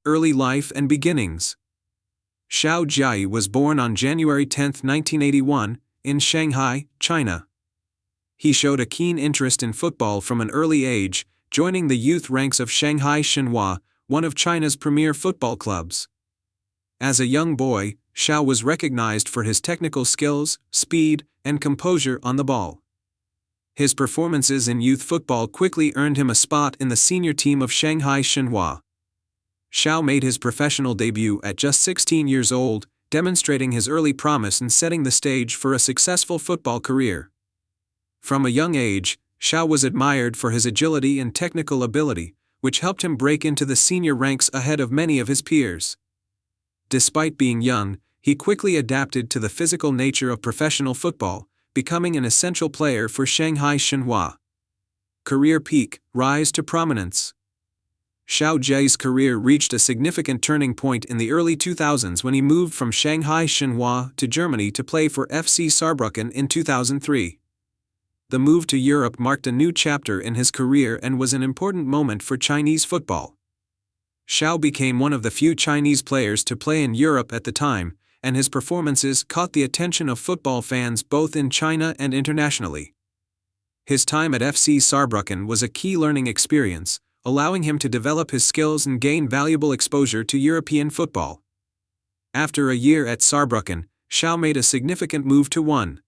early life and beginnings. Shao Jiayi was born on January 10, 1981, in Shanghai, China. He showed a keen interest in football from an early age, joining the youth ranks of Shanghai Shenhua, one of China's premier football clubs. As a young boy, Shao was recognized for his technical skills, speed, and composure on the ball. His performances in youth football quickly earned him a spot in the senior team of Shanghai Shenhua. Shao made his professional debut at just 16 years old, demonstrating his early promise and setting the stage for a successful football career. From a young age, Shao was admired for his agility and technical ability, which helped him break into the senior ranks ahead of many of his peers. Despite being young, he quickly adapted to the physical nature of professional football, becoming an essential player for Shanghai Shenhua. Career peak, rise to prominence. Shao Jiayi's career reached a significant turning point in the early 2000s when he moved from Shanghai Shenhua to Germany to play for FC Saarbrücken in 2003. The move to Europe marked a new chapter in his career and was an important moment for Chinese football. Shao became one of the few Chinese players to play in Europe at the time, and his performances caught the attention of football fans both in China and internationally. His time at FC Saarbrücken was a key learning experience, allowing him to develop his skills and gain valuable exposure to European football. After a year at Saarbrücken, Shao made a significant move to 1.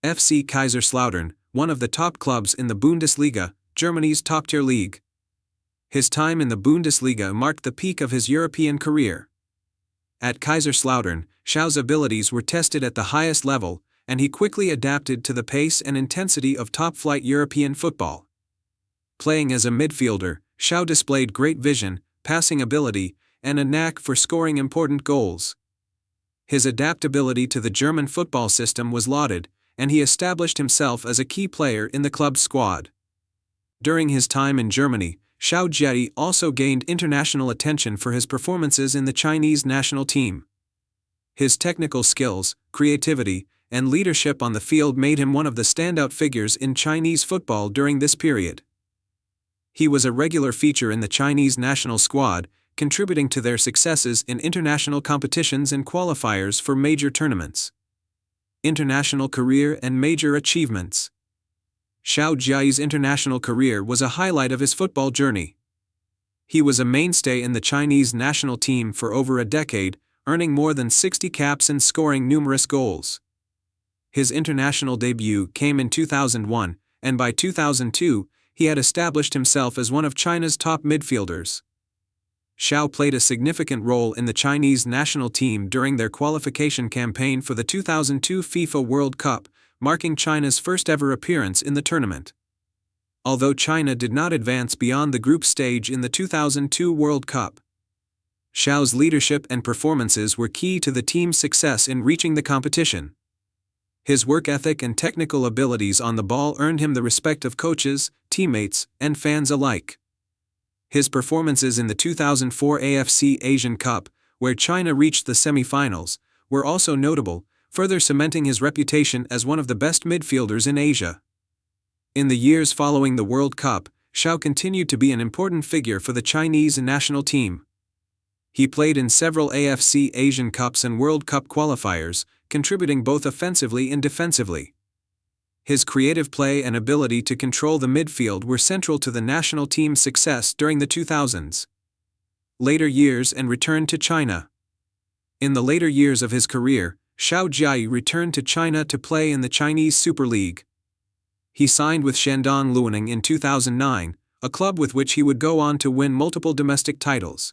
FC Kaiserslautern, one of the top clubs in the Bundesliga, Germany's top-tier league. His time in the Bundesliga marked the peak of his European career. At Kaiserslautern, Shao's abilities were tested at the highest level, and he quickly adapted to the pace and intensity of top-flight European football. Playing as a midfielder, Shao displayed great vision, passing ability, and a knack for scoring important goals. His adaptability to the German football system was lauded, and he established himself as a key player in the club's squad. During his time in Germany, Shao Jiayi also gained international attention for his performances in the Chinese national team. His technical skills, creativity, and leadership on the field made him one of the standout figures in Chinese football during this period. He was a regular feature in the Chinese national squad, contributing to their successes in international competitions and qualifiers for major tournaments. International career and major achievements. Shao Jiayi's international career was a highlight of his football journey. He was a mainstay in the Chinese national team for over a decade, earning more than 60 caps and scoring numerous goals. His international debut came in 2001, and by 2002, he had established himself as one of China's top midfielders. Shao played a significant role in the Chinese national team during their qualification campaign for the 2002 FIFA World Cup, marking China's first-ever appearance in the tournament. Although China did not advance beyond the group stage in the 2002 World Cup, Shao's leadership and performances were key to the team's success in reaching the competition. His work ethic and technical abilities on the ball earned him the respect of coaches, teammates, and fans alike. His performances in the 2004 AFC Asian Cup, where China reached the semi-finals, were also notable, further cementing his reputation as one of the best midfielders in Asia. In the years following the World Cup, Shao continued to be an important figure for the Chinese national team. He played in several AFC Asian Cups and World Cup qualifiers, contributing both offensively and defensively. His creative play and ability to control the midfield were central to the national team's success during the 2000s. Later years and return to China. In the later years of his career, Shao Jiayi returned to China to play in the Chinese Super League. He signed with Shandong Luneng in 2009, a club with which he would go on to win multiple domestic titles.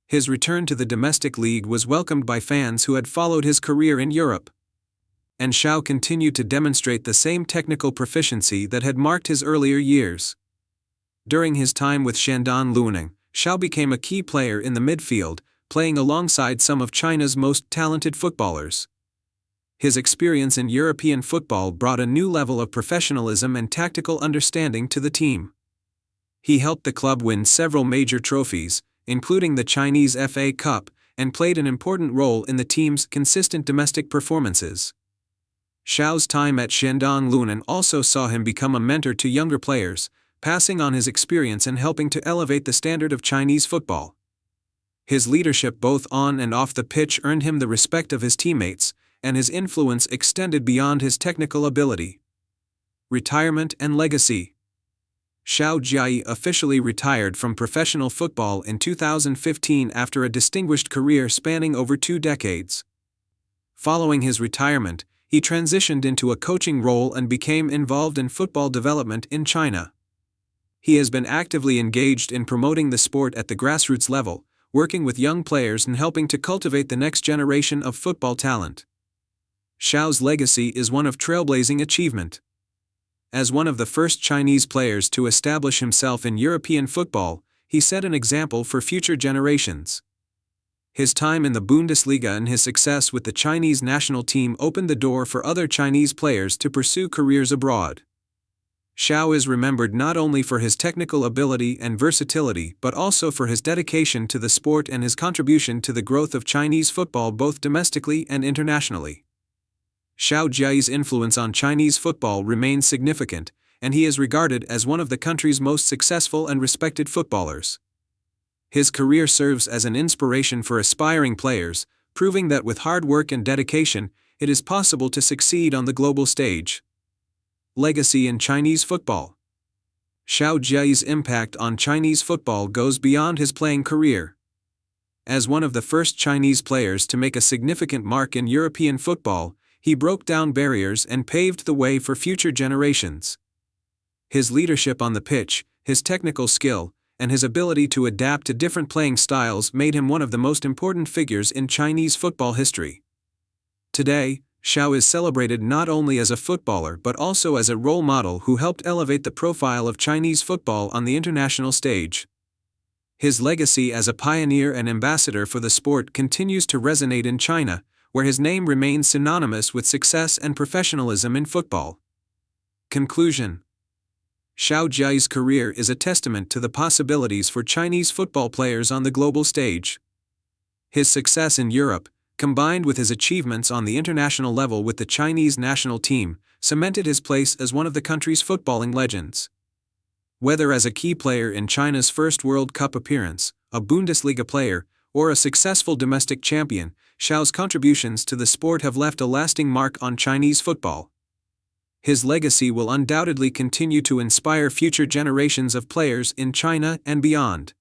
His return to the domestic league was welcomed by fans who had followed his career in Europe. And Shao continued to demonstrate the same technical proficiency that had marked his earlier years. During his time with Shandong Luneng, Shao became a key player in the midfield, playing alongside some of China's most talented footballers. His experience in European football brought a new level of professionalism and tactical understanding to the team. He helped the club win several major trophies, including the Chinese FA Cup, and played an important role in the team's consistent domestic performances. Shao's time at Shandong Luneng also saw him become a mentor to younger players, passing on his experience and helping to elevate the standard of Chinese football. His leadership both on and off the pitch earned him the respect of his teammates, and his influence extended beyond his technical ability. Retirement and legacy. Shao Jiayi officially retired from professional football in 2015 after a distinguished career spanning over 2 decades. Following his retirement, he transitioned into a coaching role and became involved in football development in China. He has been actively engaged in promoting the sport at the grassroots level, working with young players and helping to cultivate the next generation of football talent. Shao's legacy is one of trailblazing achievement. As one of the first Chinese players to establish himself in European football, he set an example for future generations. His time in the Bundesliga and his success with the Chinese national team opened the door for other Chinese players to pursue careers abroad. Shao is remembered not only for his technical ability and versatility but also for his dedication to the sport and his contribution to the growth of Chinese football both domestically and internationally. Shao Jiayi's influence on Chinese football remains significant, and he is regarded as one of the country's most successful and respected footballers. His career serves as an inspiration for aspiring players, proving that with hard work and dedication, it is possible to succeed on the global stage. Legacy in Chinese football. Shao Jiayi's impact on Chinese football goes beyond his playing career. As one of the first Chinese players to make a significant mark in European football, he broke down barriers and paved the way for future generations. His leadership on the pitch, his technical skill, and his ability to adapt to different playing styles made him one of the most important figures in Chinese football history. Today, Shao is celebrated not only as a footballer but also as a role model who helped elevate the profile of Chinese football on the international stage. His legacy as a pioneer and ambassador for the sport continues to resonate in China, where his name remains synonymous with success and professionalism in football. Conclusion. Shao Jiayi's career is a testament to the possibilities for Chinese football players on the global stage. His success in Europe, combined with his achievements on the international level with the Chinese national team, cemented his place as one of the country's footballing legends. Whether as a key player in China's first World Cup appearance, a Bundesliga player, or a successful domestic champion, Shao's contributions to the sport have left a lasting mark on Chinese football. His legacy will undoubtedly continue to inspire future generations of players in China and beyond.